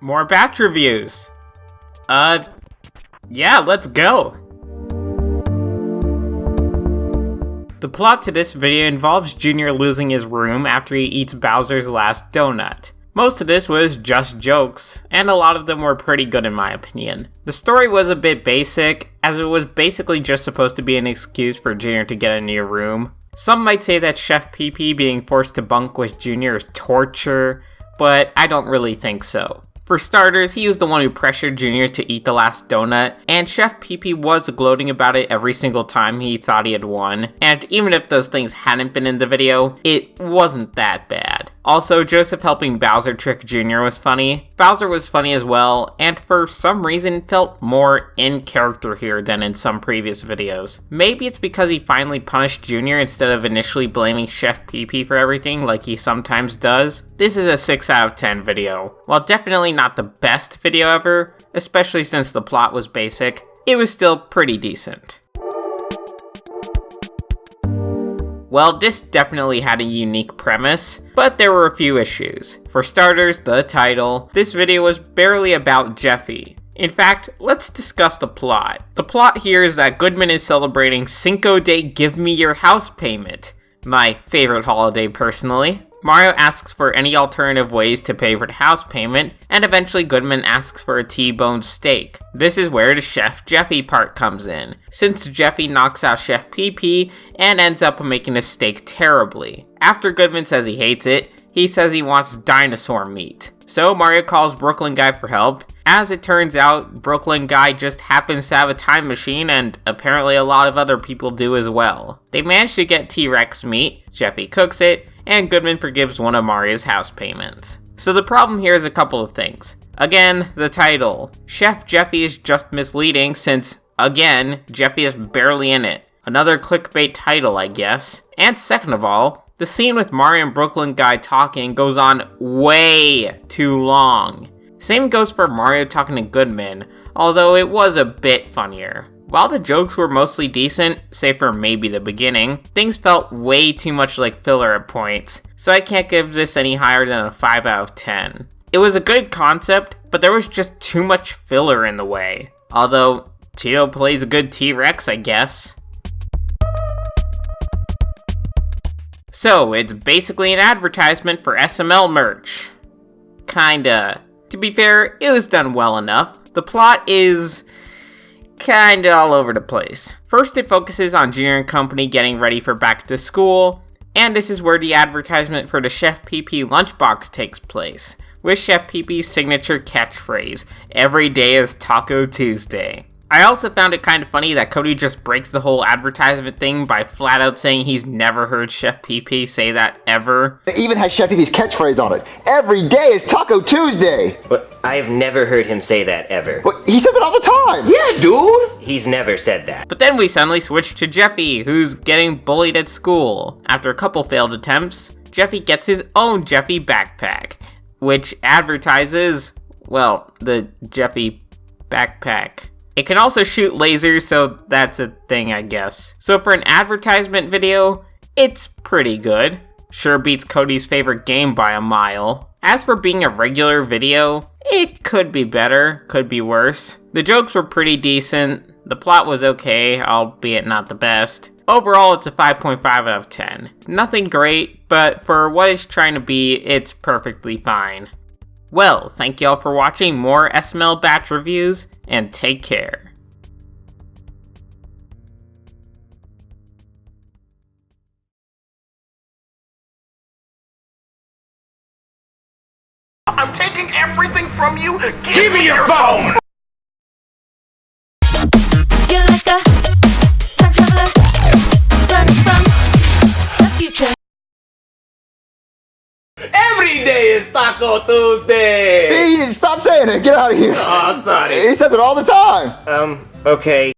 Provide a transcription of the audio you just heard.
more batch reviews. Yeah, let's go. The plot to this video involves Junior losing his room after he eats Bowser's last donut. Most of this was just jokes, and a lot of them were pretty good in my opinion. The story was a bit basic, as it was basically just supposed to be an excuse for Junior to get a new room. Some might say that Chef PP being forced to bunk with Junior is torture, but I don't really think so. For starters, he was the one who pressured Junior to eat the last donut, and Chef PP was gloating about it every single time he thought he had won, and even if those things hadn't been in the video, it wasn't that bad. Also, Joseph helping Bowser trick Junior was funny. Bowser was funny as well, and for some reason felt more in character here than in some previous videos. Maybe it's because he finally punished Junior instead of initially blaming Chef PP for everything like he sometimes does. This is a 6 out of 10 video. While definitely not the best video ever, especially since the plot was basic, it was still pretty decent. Well, this definitely had a unique premise, but there were a few issues. For starters, the title. This video was barely about Jeffy. In fact, let's discuss the plot. The plot here is that Goodman is celebrating Cinco de Give Me Your House Payment. My favorite holiday personally. Mario asks for any alternative ways to pay for the house payment, and eventually Goodman asks for a T-bone steak. This is where the Chef Jeffy part comes in, since Jeffy knocks out Chef PP and ends up making the steak terribly. After Goodman says he hates it, he says he wants dinosaur meat. So Mario calls Brooklyn Guy for help. As it turns out, Brooklyn Guy just happens to have a time machine, and apparently a lot of other people do as well. They manage to get T-Rex meat, Jeffy cooks it, and Goodman forgives one of Mario's house payments. So the problem here is a couple of things. Again, the title. Chef Jeffy is just misleading since, again, Jeffy is barely in it. Another clickbait title, I guess. And second of all, the scene with Mario and Brooklyn Guy talking goes on way too long. Same goes for Mario talking to Goodman, although it was a bit funnier. While the jokes were mostly decent, save for maybe the beginning, things felt way too much like filler at points, so I can't give this any higher than a 5 out of 10. It was a good concept, but there was just too much filler in the way. Although, Tito plays a good T-Rex, I guess. So, it's basically an advertisement for SML merch. Kinda. To be fair, it was done well enough. The plot is kinda all over the place. First, it focuses on Junior and company getting ready for back to school, and this is where the advertisement for the Chef PP lunchbox takes place, with Chef PP's signature catchphrase, "Every day is Taco Tuesday." I also found it kind of funny that Cody just breaks the whole advertisement thing by flat out saying he's never heard Chef PP say that ever. It even has Chef PP's catchphrase on it. "Every day is Taco Tuesday." But I've never heard him say that ever. Well, he says it all the time. Yeah, dude! He's never said that. But then we suddenly switch to Jeffy, who's getting bullied at school. After a couple failed attempts, Jeffy gets his own Jeffy backpack, which advertises, well, the Jeffy backpack. It can also shoot lasers, so that's a thing, I guess. So for an advertisement video, it's pretty good. Sure beats Cody's favorite game by a mile. As for being a regular video, it could be better, could be worse. The jokes were pretty decent, the plot was okay, albeit not the best. Overall, it's a 5.5 out of 10. Nothing great, but for what it's trying to be, it's perfectly fine. Well, thank y'all for watching more SML batch reviews, and take care. I'm taking everything from you. Give me your phone! You're like a time traveler, running from the future. Every day is Taco Tuesday! See, stop saying it. Get out of here. Oh, sorry. He says it all the time. Okay.